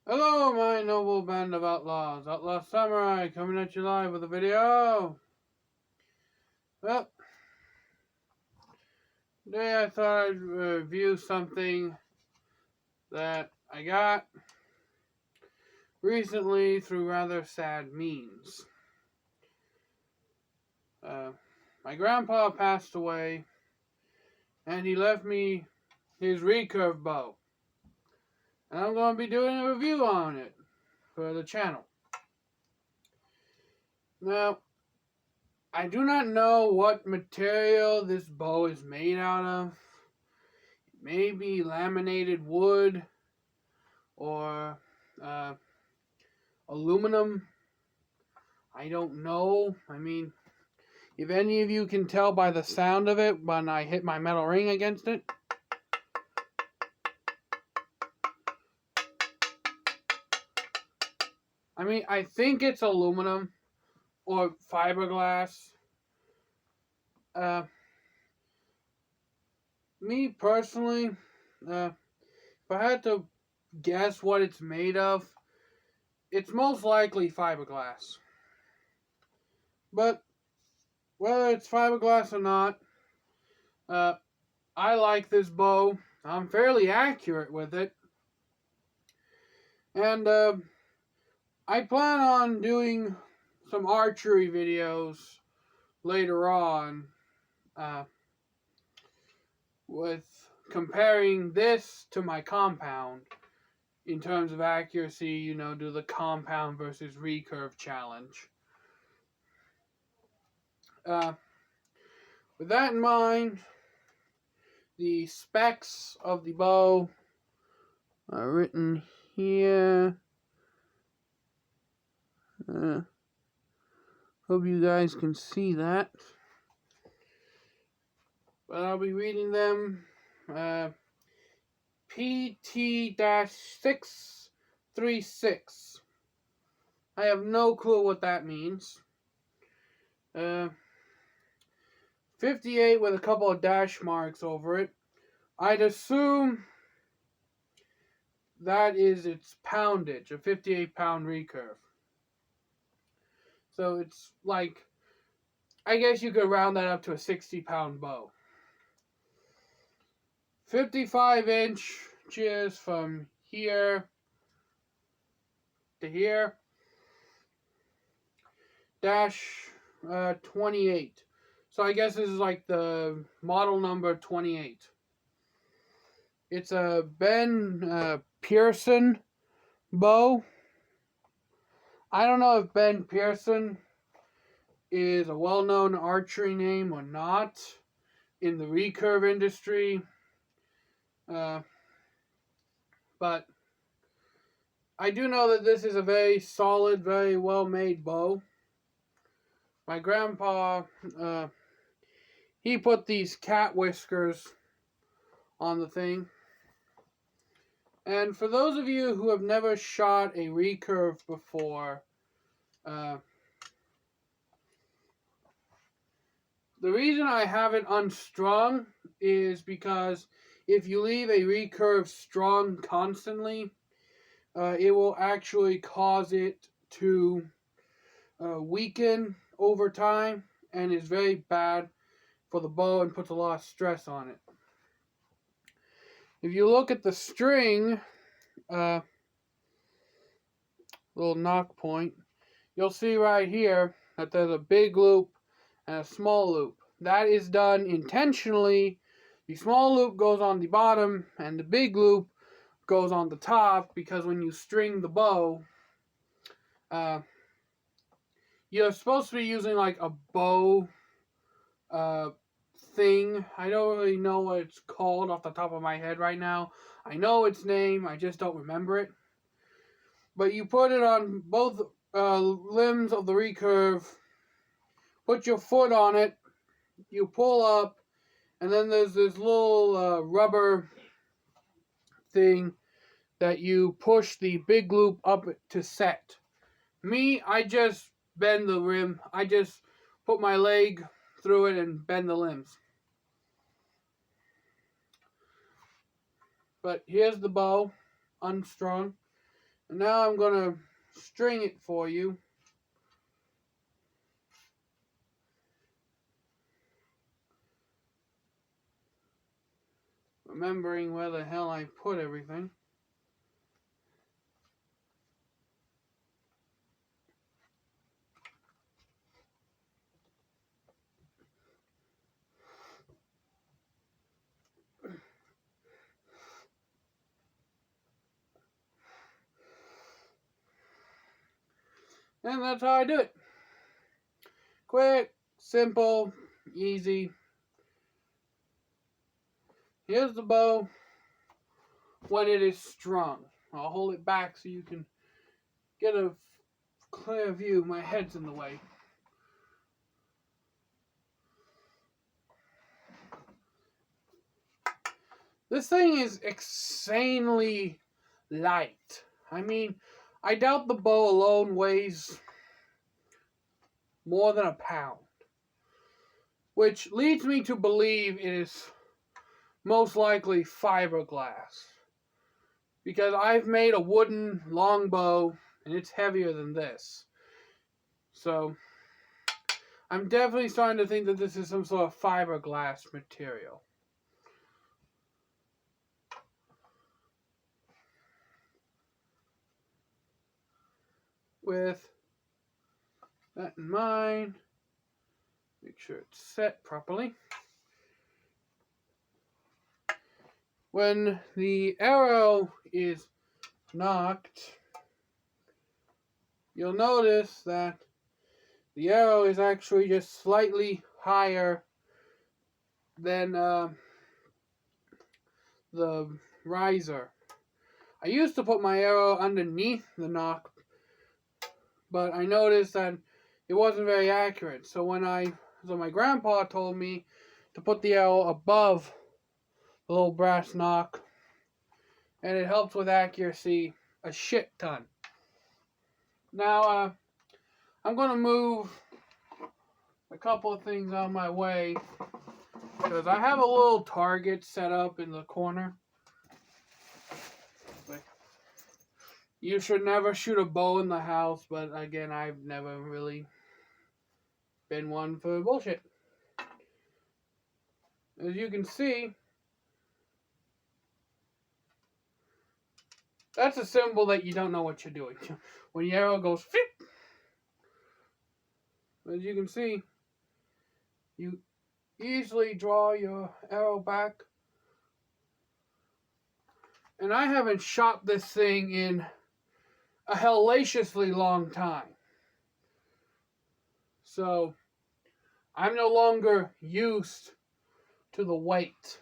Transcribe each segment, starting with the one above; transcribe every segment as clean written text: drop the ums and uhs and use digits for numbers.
Hello, my noble band of outlaws. Outlaw Samurai coming at you live with a video. Well, today I thought I'd review something that I got recently through rather sad means. My grandpa passed away, and he left me his recurve bow. And I'm going to be doing a review on it for the channel. Now, I do not know what material this bow is made out of. Maybe laminated wood or aluminum. I don't know. I mean, if any of you can tell by the sound of it when I hit my metal ring against it. I mean, I think it's aluminum or fiberglass. Me personally, if I had to guess what it's made of, it's most likely fiberglass. But whether it's fiberglass or not, I like this bow. I'm fairly accurate with it. And I plan on doing some archery videos later on with comparing this to my compound in terms of accuracy, you know, do the compound versus recurve challenge. With that in mind, the specs of the bow are written here. Hope you guys can see that. But I'll be reading them. PT-636. I have no clue what that means. 58 with a couple of dash marks over it. I'd assume that is its poundage, a 58-pound recurve. So it's like, I guess you could round that up to a 60-pound bow. 55 inches from here to here. Dash 28. So I guess this is like the model number 28. It's a Ben Pearson bow. I don't know if Ben Pearson is a well-known archery name or not in the recurve industry. But I do know that this is a very solid, very well-made bow. My grandpa, he put these cat whiskers on the thing. And for those of you who have never shot a recurve before, the reason I have it unstrung is because if you leave a recurve strung constantly, it will actually cause it to weaken over time and is very bad for the bow and puts a lot of stress on it. If you look at the string, little knock point, you'll see right here that there's a big loop and a small loop. That is done intentionally. The small loop goes on the bottom and the big loop goes on the top because when you string the bow, you're supposed to be using like a bow thing. I don't really know what it's called off the top of my head right now. I know its name, I just don't remember it. But you put it on both limbs of the recurve, put your foot on it, you pull up, and then there's this little rubber thing that you push the big loop up to set. Me, I just bend the rim. I just put my leg through it and bend the limbs. But here's the bow, unstrung. And now I'm going to string it for you. Remembering where the hell I put everything. And that's how I do it. Quick, simple, easy. Here's the bow when it is strung. I'll hold it back so you can get a clear view. My head's in the way. This thing is insanely light. I mean, I doubt the bow alone weighs more than a pound. Which leads me to believe it is most likely fiberglass. Because I've made a wooden longbow and it's heavier than this. So, I'm definitely starting to think that this is some sort of fiberglass material. With that in mind, make sure it's set properly. When the arrow is knocked, you'll notice that the arrow is actually just slightly higher than the riser. I used to put my arrow underneath the knock, but I noticed that it wasn't very accurate. So my grandpa told me to put the arrow above the little brass knock, and it helps with accuracy a shit ton. Now, I'm going to move a couple of things out of my way because I have a little target set up in the corner. You should never shoot a bow in the house, but again, I've never really been one for bullshit. As you can see, that's a symbol that you don't know what you're doing. When your arrow goes flip, as you can see, you easily draw your arrow back. And I haven't shot this thing in a hellaciously long time. So, I'm no longer used to the weight.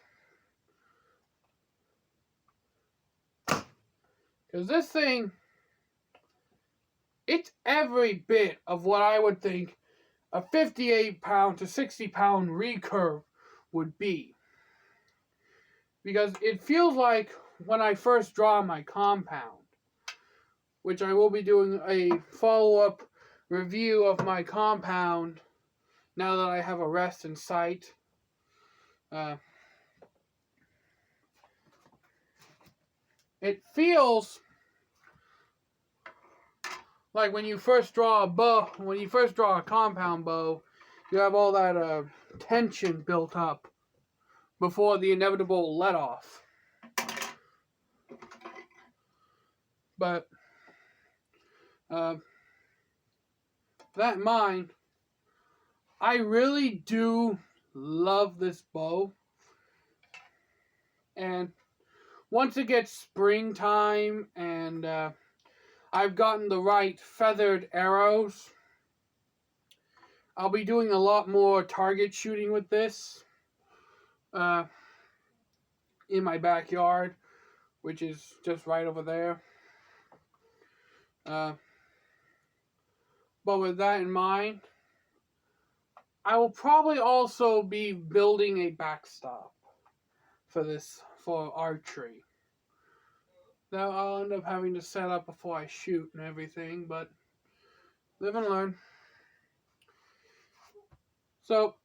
Because this thing, it's every bit of what I would think a 58 pound to 60 pound recurve would be. Because it feels like when I first draw my compound, which I will be doing a follow-up review of my compound now that I have a rest in sight. It feels like when you first draw a compound bow, you have all that tension built up before the inevitable let off. But that in mind, I really do love this bow. And once it gets springtime and I've gotten the right feathered arrows, I'll be doing a lot more target shooting with this in my backyard, which is just right over there. But with that in mind, I will probably also be building a backstop for archery. Now I'll end up having to set up before I shoot and everything, but live and learn. So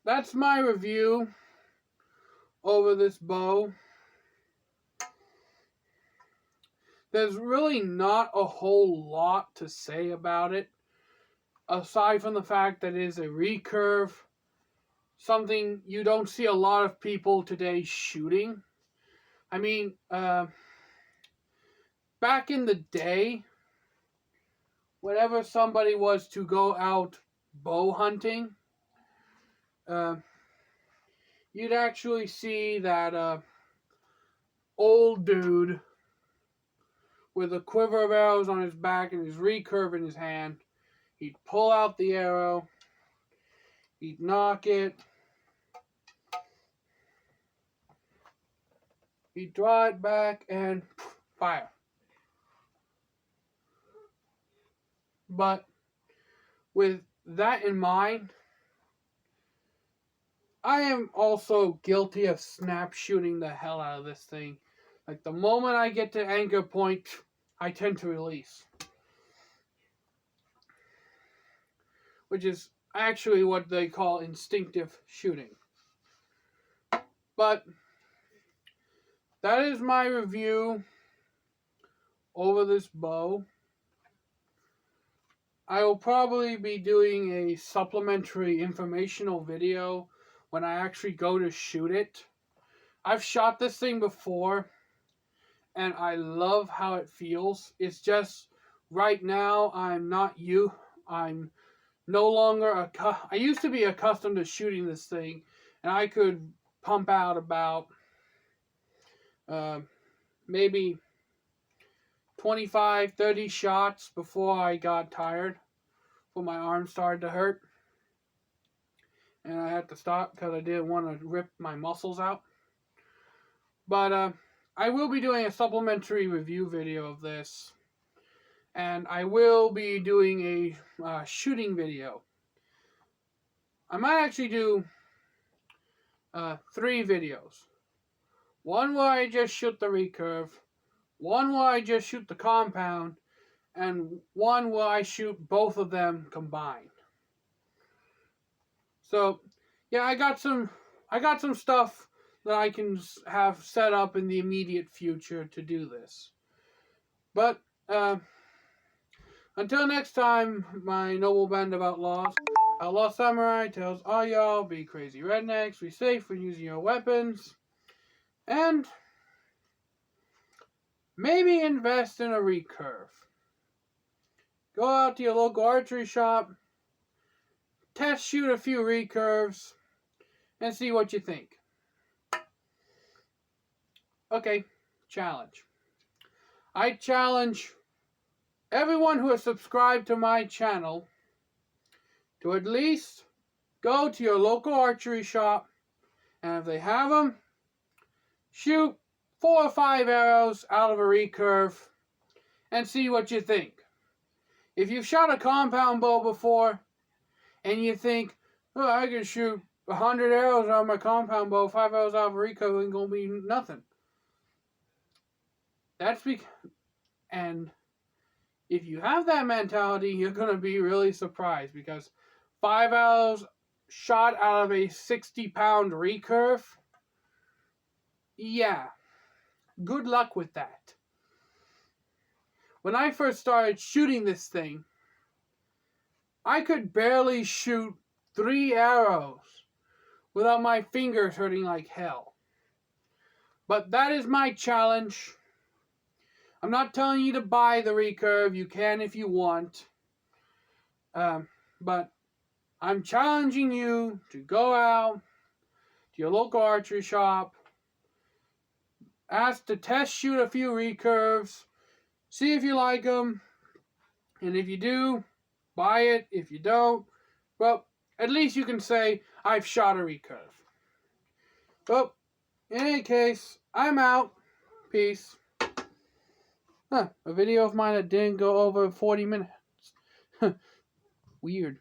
that's my review over this bow. there's really not a whole lot to say about it, aside from the fact that it is a recurve, something you don't see a lot of people today shooting. I mean, back in the day, whenever somebody was to go out bow hunting, uh, you'd actually see that old dude with a quiver of arrows on his back and his recurve in his hand. He'd pull out the arrow, he'd knock it, he'd draw it back, and fire. But with that in mind, I am also guilty of snap shooting the hell out of this thing. Like, the moment I get to anchor point, I tend to release. Which is actually what they call instinctive shooting. But that is my review over this bow. I will probably be doing a supplementary informational video when I actually go to shoot it. I've shot this thing before, and I love how it feels. It's just, right now, I'm no longer I used to be accustomed to shooting this thing, and I could pump out about maybe 25, 30 shots before I got tired, before my arm started to hurt. And I had to stop because I didn't want to rip my muscles out. But I will be doing a supplementary review video of this. And I will be doing a shooting video. I might actually do 3 videos. One where I just shoot the recurve, one where I just shoot the compound, and one where I shoot both of them combined. So, yeah, I got some stuff that I can have set up in the immediate future to do this. But until next time, my noble band of outlaws, Outlaw Samurai tells all y'all, be crazy rednecks, be safe when using your weapons, and maybe invest in a recurve. Go out to your local archery shop, test shoot a few recurves, and see what you think. Okay, challenge. I challenge everyone who has subscribed to my channel to at least go to your local archery shop, and if they have them, shoot 4 or 5 arrows out of a recurve and see what you think. If you've shot a compound bow before and you think, oh, I can shoot 100 arrows out of my compound bow, 5 arrows out of a recurve ain't gonna be nothing. And if you have that mentality, you're gonna be really surprised, because 5 arrows shot out of a 60-pound recurve, yeah, good luck with that. When I first started shooting this thing, I could barely shoot 3 arrows without my fingers hurting like hell. But that is my challenge. I'm not telling you to buy the recurve. You can if you want. But I'm challenging you to go out to your local archery shop, ask to test shoot a few recurves, see if you like them, and if you do, buy it. If you don't, well, at least you can say, I've shot a recurve. Well, in any case, I'm out. Peace. A video of mine that didn't go over 40 minutes. Weird.